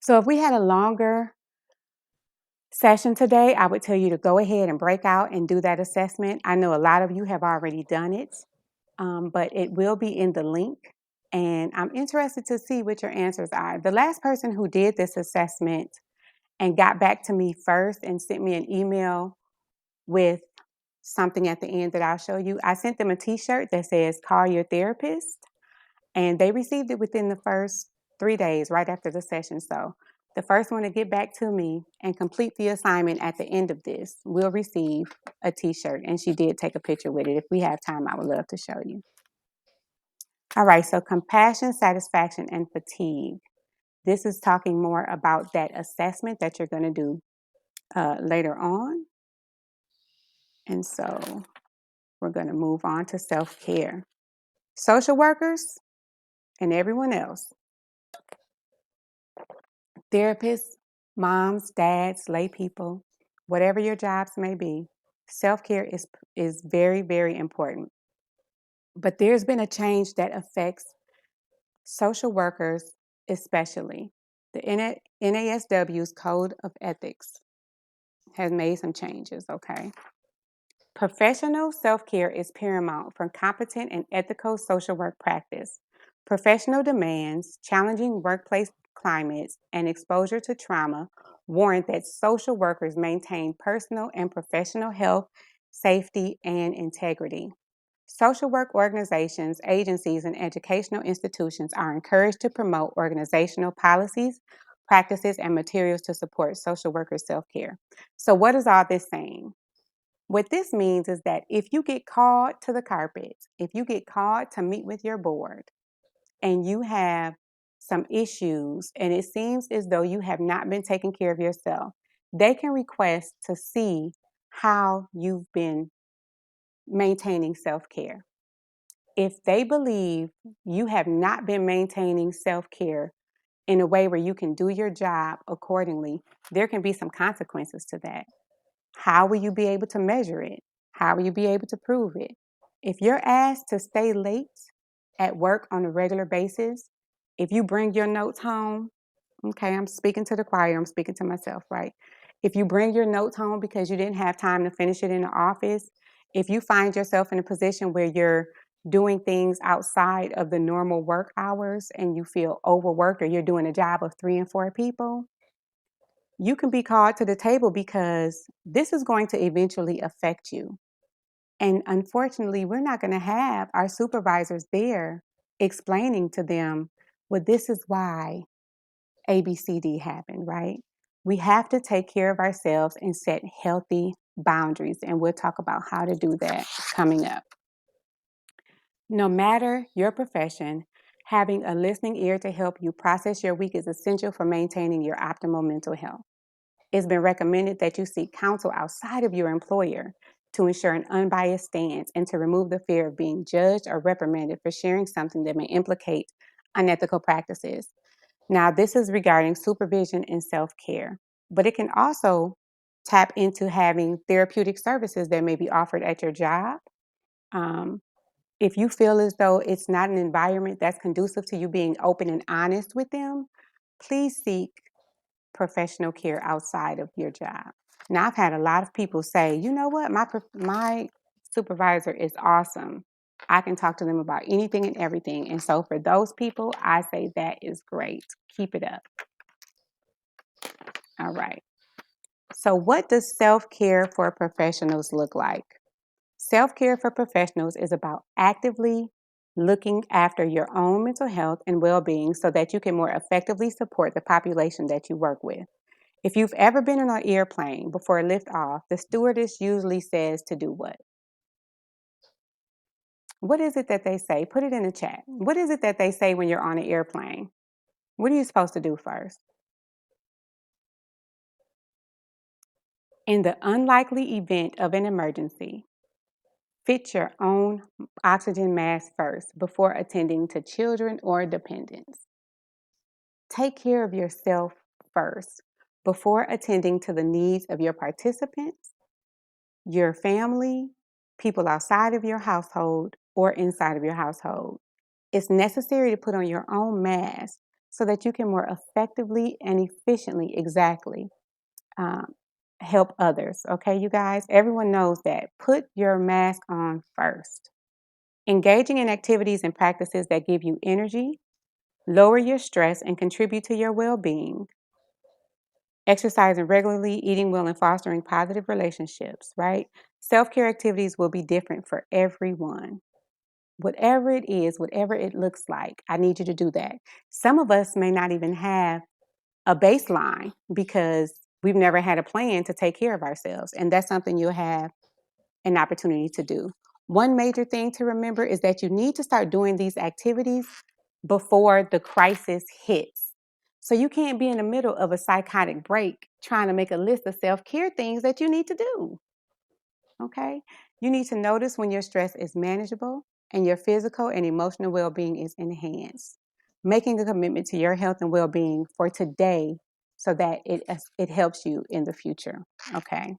So if we had a longer session today, I would tell you to go ahead and break out and do that assessment. I know a lot of you have already done it, but it will be in the link. And I'm interested to see what your answers are. The last person who did this assessment and got back to me first and sent me an email with something at the end that I'll show you, I sent them a t-shirt that says, "Call your therapist." And they received it within the first 3 days, right after the session. So the first one to get back to me and complete the assignment at the end of this will receive a t-shirt. And she did take a picture with it. If we have time, I would love to show you. All right, so compassion, satisfaction, and fatigue. This is talking more about that assessment that you're going to do later on. And so we're going to move on to self-care. Social workers and everyone else, therapists, moms, dads, lay people, whatever your jobs may be, self-care is very, very important. But there's been a change that affects social workers especially. The NASW's Code of Ethics has made some changes, okay? Professional self-care is paramount for competent and ethical social work practice. Professional demands, challenging workplace climates, and exposure to trauma warrant that social workers maintain personal and professional health, safety, and integrity. Social work organizations, agencies, and educational institutions are encouraged to promote organizational policies, practices, and materials to support social workers' self-care. So, what is all this saying? What this means is that if you get called to the carpet, if you get called to meet with your board and you have some issues and it seems as though you have not been taking care of yourself, they can request to see how you've been maintaining self-care. If they believe you have not been maintaining self-care in a way where you can do your job accordingly, there can be some consequences to that. How will you be able to measure it? How will you be able to prove it? If you're asked to stay late at work on a regular basis, if you bring your notes home, okay, I'm speaking to the choir, I'm speaking to myself, right? If you bring your notes home because you didn't have time to finish it in the office, if you find yourself in a position where you're doing things outside of the normal work hours and you feel overworked or you're doing a job of 3 and 4 people, you can be called to the table because this is going to eventually affect you. And unfortunately, we're not going to have our supervisors there explaining to them, well, this is why ABCD happened, right? We have to take care of ourselves and set healthy boundaries. And we'll talk about how to do that coming up. No matter your profession, having a listening ear to help you process your week is essential for maintaining your optimal mental health. It's been recommended that you seek counsel outside of your employer to ensure an unbiased stance and to remove the fear of being judged or reprimanded for sharing something that may implicate unethical practices. Now, this is regarding supervision and self-care, but it can also tap into having therapeutic services that may be offered at your job. Um, if you feel as though it's not an environment that's conducive to you being open and honest with them, please seek professional care outside of your job. Now, I've had a lot of people say, you know what, my supervisor is awesome. I can talk to them about anything and everything. And so for those people, I say that is great. Keep it up. All right. So what does self-care for professionals look like? Self-care for professionals is about actively looking after your own mental health and well-being so that you can more effectively support the population that you work with. If you've ever been in an airplane before liftoff, the stewardess usually says to do what? What is it that they say? Put it in the chat. What is it that they say when you're on an airplane? What are you supposed to do first? In the unlikely event of an emergency, fit your own oxygen mask first before attending to children or dependents. Take care of yourself first before attending to the needs of your participants, your family, people outside of your household, or inside of your household. It's necessary to put on your own mask so that you can more effectively and efficiently, exactly, um, help others. Okay, you guys, everyone knows that. Put your mask on first. Engaging in activities and practices that give you energy, lower your stress, and contribute to your well being. Exercising regularly, eating well, and fostering positive relationships, right? Self care activities will be different for everyone. Whatever it is, whatever it looks like, I need you to do that. Some of us may not even have a baseline because we've never had a plan to take care of ourselves. And that's something you'll have an opportunity to do. One major thing to remember is that you need to start doing these activities before the crisis hits. So you can't be in the middle of a psychotic break trying to make a list of self care things that you need to do. Okay? You need to notice when your stress is manageable and your physical and emotional well being is enhanced. Making a commitment to your health and well being for today so that it helps you in the future. Okay?